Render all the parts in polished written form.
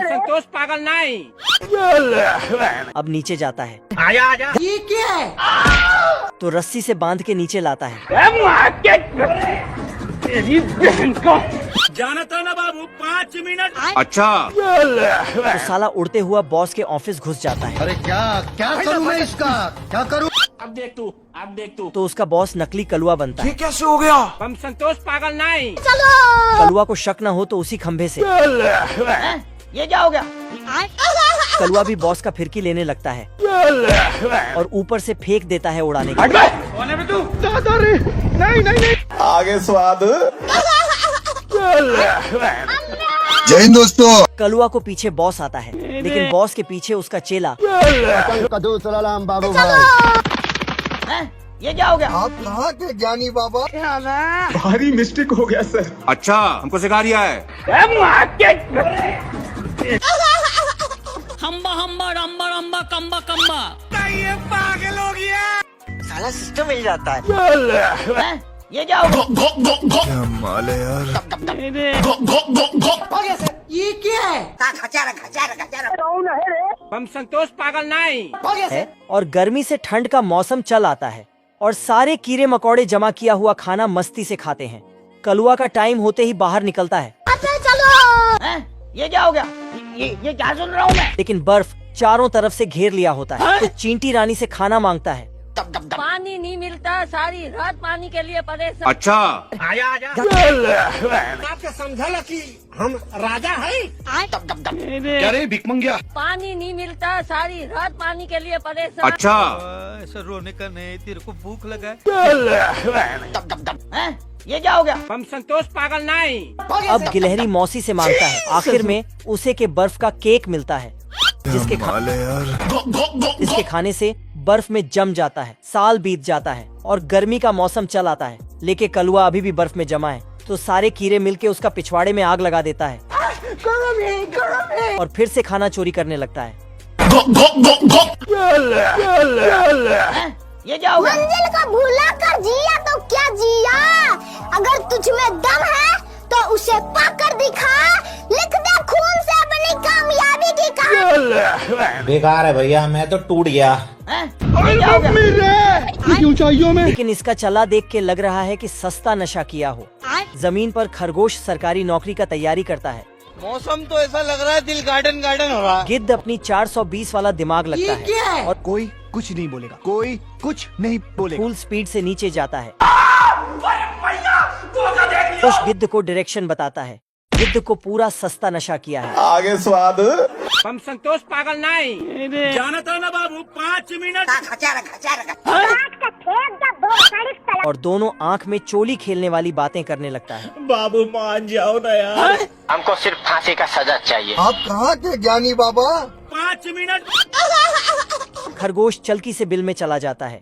संतोष पागल नहीं। अब नीचे जाता है आजा आजा। ये क्या है? तो रस्सी से बांध के नीचे लाता है। जाना था ना बाबू, 5 मिनट। अच्छा, तो साला उड़ते हुआ बॉस के ऑफिस घुस जाता है। अरे क्या क्या करूं मैं इसका? क्या करूं? अब देख तू, अब देख तू। तो उसका बॉस नकली कलुआ बनता है। कैसे हो गया? हम संतोष पागल नहीं। कलुआ को शक न हो तो उसी खंभे से ये क्या हो गया? कलुआ भी बॉस का फिरकी लेने लगता है और ऊपर से फेंक देता है उड़ाने के लिए। कौन है बे तू? आगे स्वाद। जय हिंद दोस्तों। कलुआ को पीछे बॉस आता है, लेकिन बॉस के पीछे उसका चेला। कदू सलाम बाबू भाई। ये क्या हो गया? आप कहाँ के ज्ञानी बाबा? भारी मिस्टेक हो गया सर। अच्छा, हमको सिखा रिया है। हम्बा हम्बा रम्बा रम्बा कम्बा कम्बा। ये पागल हो गया। साला सिस्टम मिल जाता है। ये क्या हो गया? माले यार। ये क्या है? हम संतोष पागल नहीं। है और गर्मी से ठंड का मौसम चल आता है और सारे कीड़े मकोड़े जमा किया हुआ खाना मस्ती से खाते हैं। कलुआ का टाइम होते ही बाहर निकलता है। ये क्या हो गया? ये क्या सुन रहा हूँ मैं? लेकिन बर्फ चारों तरफ से घेर लिया होता है। तो चींटी रानी से खाना मांगता है। पानी नहीं मिलता, सारी रात पानी के लिए परेशान। अच्छा, आजा आजा। आपको समझा कि हम राजा हैं? क्या रे भिख मंगिया? पानी नहीं मिलता, सारी रात पानी के लिए परेशान। अच्छा, ऐसा रोने का नहीं, तेरे को भूख लगा है। ये क्या हो गया? हम संतोष पागल नहीं। अब गिलहरी मौसी से मांगता है। आखिर में उसे के बर्फ का केक मिलता है, माले यार। जिसके खाने से बर्फ में जम जाता है। साल बीत जाता है और गर्मी का मौसम चल आता है, लेकिन कलुआ अभी भी बर्फ में जमा है। तो सारे कीड़े मिलके उसका पिछवाड़े में आग लगा देता है और फिर से खाना चोरी करने लगता है। ये क्या हो गया? मंजिल को भूला कर जिया तो क्या जिया? अगर तुझ में दम है तो उसे पाकर दिखा। लिख दे खून से अपनी कामयाबी की कहानी। बेकार है भैया, मैं तो टूट गया। ये क्या हो गया? ऊंचाइयों में लेकिन इसका चला देख के लग रहा है कि सस्ता नशा किया हो। जमीन पर खरगोश सरकारी नौकरी का तैयारी करता है। मौसम तो ऐसा लग रहा है दिल गार्डन गार्डन हो रहा है। गिद्ध अपनी 420 वाला दिमाग लगता ये क्या है है? और कोई कुछ नहीं बोलेगा, कोई कुछ नहीं बोलेगा। फुल स्पीड से नीचे जाता है। उस गिद्ध को डायरेक्शन बताता है। गिद्ध को पूरा सस्ता नशा किया है। आगे स्वाद। हम संतोष पागल नहीं। जाना था ना बाबू, 5 मिनट। और दोनों आंख में चोली खेलने वाली बातें करने लगता है। बाबू मान जाओ ना यार। हमको सिर्फ फांसी का सजा चाहिए। आप कहाँ के ज्ञानी बाबा? 5 मिनट। खरगोश चलकी से बिल में चला जाता है।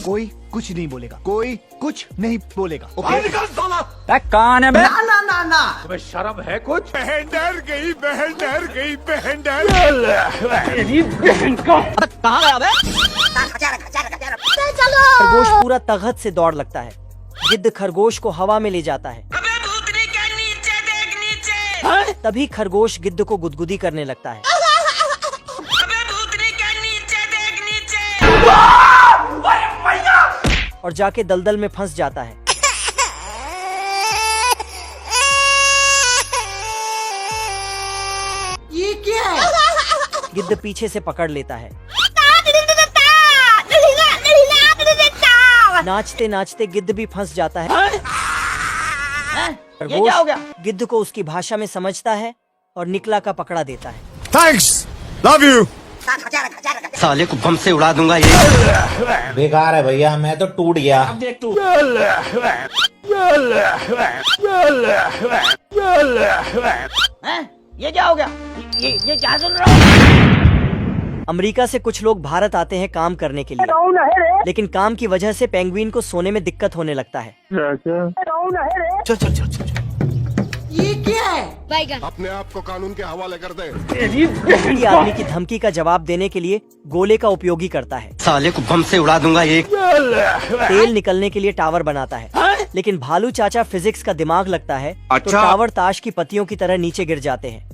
कोई कुछ नहीं बोलेगा, कोई कुछ नहीं बोलेगा। कौन है बे? ना ना ना। तुम्हें शर्म है कुछ? बहन डर गई, बहन डर गई, बहन डर। तेरी बहन को। खरगोश पूरा तगत से दौड़ लगता है। गिद्ध खरगोश को हवा में ले जाता है। तभी खरगोश गिद्ध को गुदगुदी करने लगता है। और जाके दलदल में फंस जाता है। ये क्या है? गिद्ध पीछे से पकड़ लेता है। नाचते नाचते गिद्ध भी फंस जाता है। ये क्या हो गया? गिद्ध को उसकी भाषा में समझता है और निकला का पकड़ा देता है। Thanks, love you. साले को बम से उड़ा दूंगा ये। बेकार है भैया, मैं तो टूट गया। अब देख तू। ये क्या हो गया? ये क्या सुन रहा हूँ? अमेरिका से कुछ लोग भारत आते हैं काम करने के लिए, लेकिन काम की वजह से पेंगुइन को सोने में दिक्कत होने लगता है। चल चल चल चल। ये क्या है? अपने आप को कानून के हवाले कर दे। ये आदमी की धमकी का जवाब देने के लिए गोले का उपयोग ही करता है। साले को बम से उड़ा दूंगा एक। तेल निकलने के लिए टावर बनाता है, लेकिन भालू चाचा फिजिक्स का दिमाग लगता है तो टावर ताश की पत्तियों की तरह नीचे गिर जाते हैं।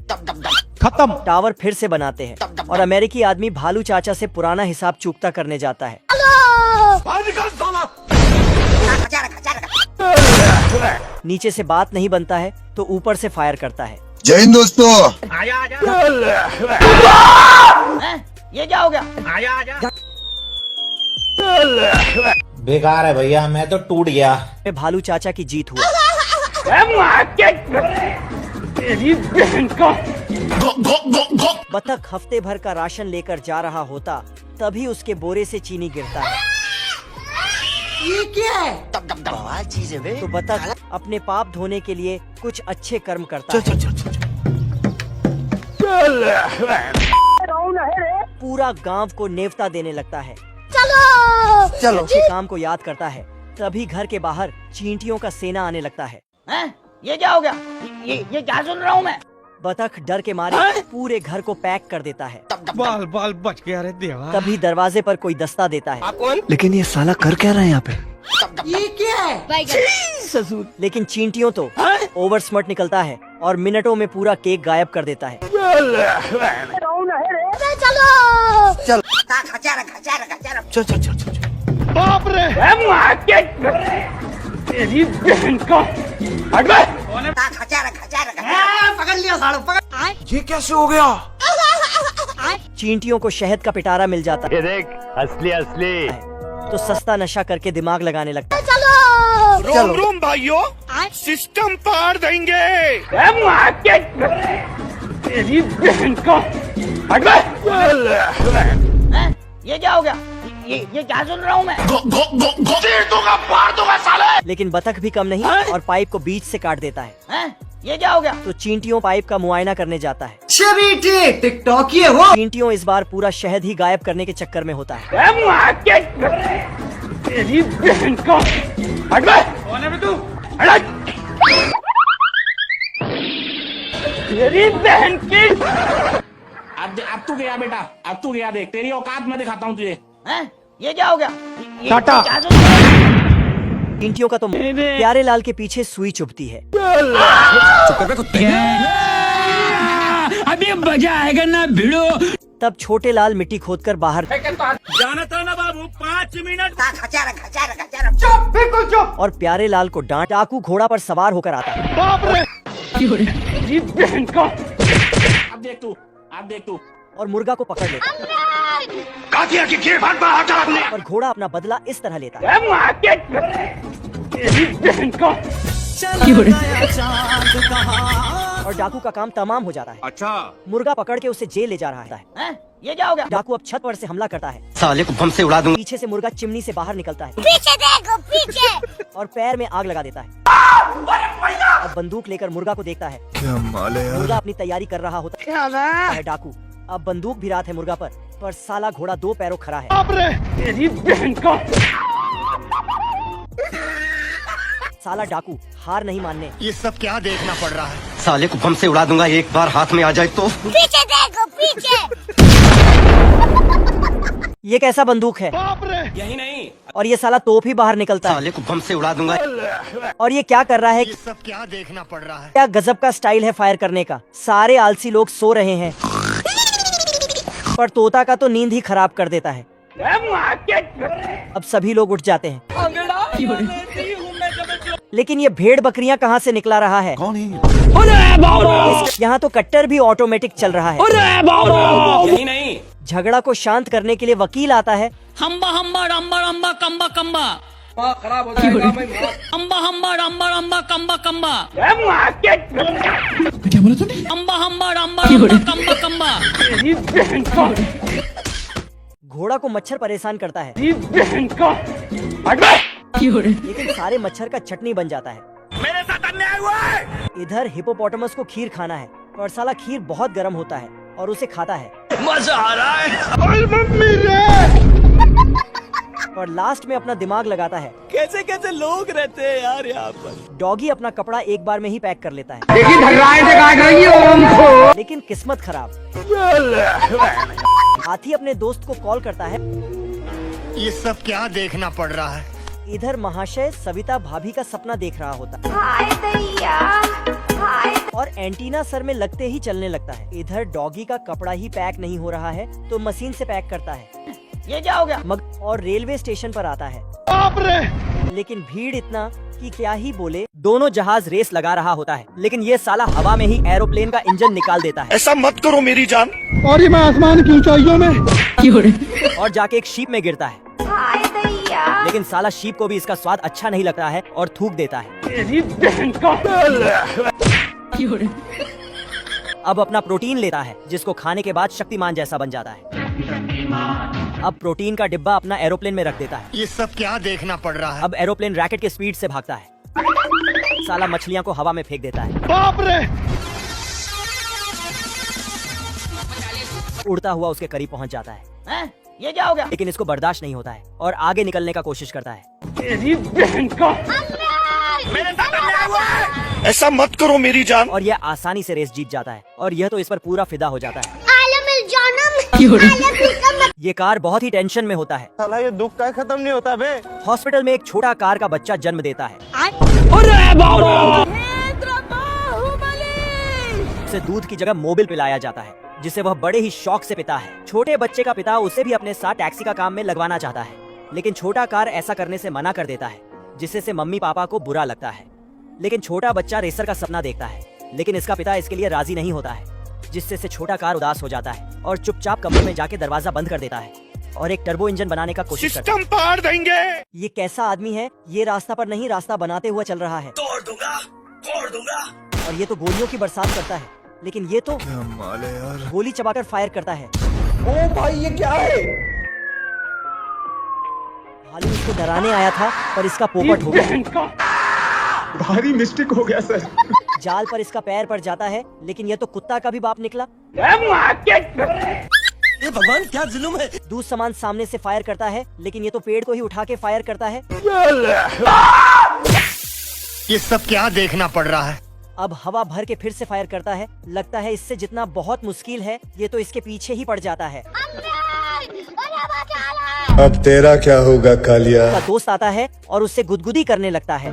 खत्म। टावर फिर से बनाते हैं और अमेरिकी आदमी भालू चाचा से पुराना हिसाब चुकता करने जाता है। नीचे से बात नहीं बनता है तो ऊपर से फायर करता है। जय हिंद दोस्तों। ये क्या हो गया? बेकार है भैया, मैं तो टूट गया। भालू चाचा की जीत हुआ। बतख हफ्ते भर का राशन लेकर जा रहा होता तभी उसके बोरे से चीनी गिरता है। ये क्या है? तो बतख अपने पाप धोने के लिए कुछ अच्छे कर्म करता है। पूरा गांव को नेवता देने लगता है। चलो अच्छे काम को याद करता है तभी घर के बाहर चींटियों का सेना आने लगता है। ये क्या हो गया? ये क्या सुन रहा हूँ मैं? बतख डर के मारे पूरे घर को पैक कर देता है। बाल बाल बच गया रे देवा। तभी दरवाजे पर कोई दस्ता देता है। लेकिन ये साला कर क्या रहा है यहाँ पे? ये क्या है? लेकिन चींटियों तो ओवर स्मार्ट निकलता है और मिनटों में पूरा केक गायब कर देता है। बाप रे। तेरी बहन का। पकड़ लिया साड़ू, पकड़। ये कैसे हो गया? चींटियों को शहद का पिटारा मिल जाता है। देख असली असली। तो सस्ता नशा करके दिमाग लगाने लगता है। रोम रोम भाइयों, सिस्टम पार देंगे। तेरी बहन का। ये क्या हो गया? ये क्या सुन रहा हूँ मैं? चीर दूंगा, फाड़ दूंगा साले। लेकिन बतख भी कम नहीं और पाइप को बीच से काट देता है। ये क्या हो गया? तो चींटियों पाइप का मुआयना करने जाता है। छवि ठीक टिकटॉक ये हो। चींटियों इस बार पूरा शहद ही गायब करने के चक्कर में होता है। तेरी बहन का। कौन है तू? तेरी बहन की। अब तू गया बेटा, अब तू गया। देख तेरी औकात मैं दिखाता हूँ तुझे। ये क्या हो गया? टाटा। क्या सुन रहा हूँ? चींटियों का तो प्यारे लाल के पीछे सुई चुभती है। अभी मजा आएगा ना भिड़ो। तब छोटे लाल मिट्टी खोदकर बाहर जाना था ना बाबू, 5 मिनट। चुप, बिल्कुल चुप। और प्यारे लाल को डांट डाकू घोड़ा पर सवार होकर आता है। बाप रे। तेरी बहन का। अब देख तू। और मुर्गा को पकड़ लेता है। कातिया की गिरफ्तार पर हाथ रखने। और घोड़ा अपना बदला इस तरह लेता है। तेरी बहन का। और डाकू का काम तमाम हो जाता है। अच्छा। मुर्गा पकड़ के उसे जेल ले जा रहा है। ये क्या हो गया? डाकू अब छत पर से हमला करता है। साले को बम से उड़ा दूंगा। पीछे से मुर्गा चिमनी से बाहर निकलता है पीछे देखो, पीछे। और पैर में आग लगा देता है। अब बंदूक लेकर मुर्गा को देखता है। क्या माल है यार? मुर्गा अपनी तैयारी कर रहा होता है। डाकू अब बंदूक भी रात है मुर्गा पर साला घोड़ा 2 पैरों खड़ा है। बाप रे। तेरी बहन का। साला डाकू हार नहीं मानने। ये सब क्या देखना पड़ रहा है? साले को बम से उड़ा दूंगा एक बार हाथ में आ जाए तो। पीछे देखो, पीछे। ये कैसा बंदूक है? बाप रे। यही नहीं। और ये साला तोप ही बाहर निकलता है। साले को बम से उड़ा दूंगा। और ये क्या कर रहा है? ये सब क्या देखना पड़ रहा है? क्या गजब का स्टाइल है फायर करने का। सारे आलसी लोग सो रहे हैं पर तोता का तो नींद ही खराब कर देता है। अब सभी लोग उठ जाते हैं। लेकिन ये भेड़ बकरियां कहाँ से निकला रहा है? कौन है? यहाँ तो कट्टर भी ऑटोमेटिक चल रहा है। यही नहीं। झगड़ा को शांत करने के लिए वकील आता है। हम्बा हम्बा रम्बा रम्बा कम्बा कम्बा। खराब हो जाएगा भाई। हम्बा हम्बा रम्बा रम्बा कम्बा कम्बा। क्या बोला तूने? हम्बा हम्बा रम्बा रम्बा कम्बा कम्बा। तेरी बहन का। घोड़ा को मच्छर परेशान करता है। तेरी बहन का। लेकिन सारे मच्छर का चटनी बन जाता है। मेरे साथ अन्याय हुआ है। इधर हिपोपोटामस को खीर खाना है पर साला खीर बहुत गर्म होता है और उसे खाता है। मजा आ रहा है। मम्मी रे। और लास्ट में अपना दिमाग लगाता है। कैसे कैसे लोग रहते हैं यार यहाँ पर। डॉगी अपना कपड़ा एक बार में ही पैक कर लेता है, लेकिन किस्मत खराब। हाथी अपने दोस्त को कॉल करता है। ये सब क्या देखना पड़ रहा है? इधर महाशय सविता भाभी का सपना देख रहा होता है और एंटीना सर में लगते ही चलने लगता है। इधर डॉगी का कपड़ा ही पैक नहीं हो रहा है तो मशीन से पैक करता है। ये क्या हो गया? और रेलवे स्टेशन पर आता है। लेकिन भीड़ इतना कि क्या ही बोले। दोनों जहाज रेस लगा रहा होता है, लेकिन ये साला हवा में ही एरोप्लेन का इंजन निकाल देता है। ऐसा मत करो मेरी जान। और ये मैं आसमान की ऊंचाइयों में और जाके एक शीप में गिरता है। लेकिन साला शीप को भी इसका स्वाद अच्छा नहीं लगता है और थूक देता है। अब अपना प्रोटीन लेता है, जिसको खाने के बाद शक्तिमान जैसा बन जाता है। अब प्रोटीन का डिब्बा अपना एरोप्लेन में रख देता है। ये सब क्या देखना पड़ रहा है? अब एरोप्लेन रैकेट के स्पीड से भागता है। साला मछलियां को हवा में फेंक देता है। बाप रे। उड़ता हुआ उसके करीब पहुंच जाता है। हैं? ये क्या हो गया? लेकिन इसको बर्दाश्त नहीं होता है और आगे निकलने का कोशिश करता है। ऐसा मत करो मेरी जान। और यह आसानी से रेस जीत जाता है और यह तो इस पर पूरा फिदा हो जाता है। ये कार बहुत ही टेंशन में होता है। साला ये दुख का खत्म नहीं होता बे। हॉस्पिटल में एक छोटा कार का बच्चा जन्म देता है। उसे दूध की जगह मोबिल पिलाया जाता है, जिसे वह बड़े ही शौक से पीता है। छोटे बच्चे का पिता उसे भी अपने साथ टैक्सी का काम में लगवाना चाहता है, लेकिन छोटा कार ऐसा करने से मना कर देता है, जिससे से मम्मी पापा को बुरा लगता है। लेकिन छोटा बच्चा रेसर का सपना देखता है, लेकिन इसका पिता इसके लिए राजी नहीं होता है, जिससे से छोटा कार उदास हो जाता है और चुपचाप कमरे में जाके दरवाजा बंद कर देता है और एक टर्बो इंजन बनाने का कोशिश करता है। सिस्टम पार देंगे। ये कैसा आदमी है? ये रास्ता पर नहीं रास्ता बनाते हुआ चल रहा है। तोड़ दूंगा। और ये तो गोलियों की बरसात करता है, लेकिन ये तो गोली चबाकर फायर करता है। ओ भाई ये क्या है? भालू इसको डराने आया था, पर इसका पोपट हो गया। भारी मिस्टेक हो गया सर। जाल पर इसका पैर पड़ जाता है, लेकिन ये तो कुत्ता का भी बाप निकला। ये भगवान क्या जुल्म है। दूध सामान सामने से फायर करता है, लेकिन ये तो पेड़ को ही उठा के फायर करता है। ये सब क्या देखना पड़ रहा है? अब हवा भर के फिर से फायर करता है। लगता है इससे जितना बहुत मुश्किल है, ये तो इसके पीछे ही पड़ जाता है। अब तेरा क्या होगा कालिया? उसका दोस्त आता है और उससे गुदगुदी करने लगता है।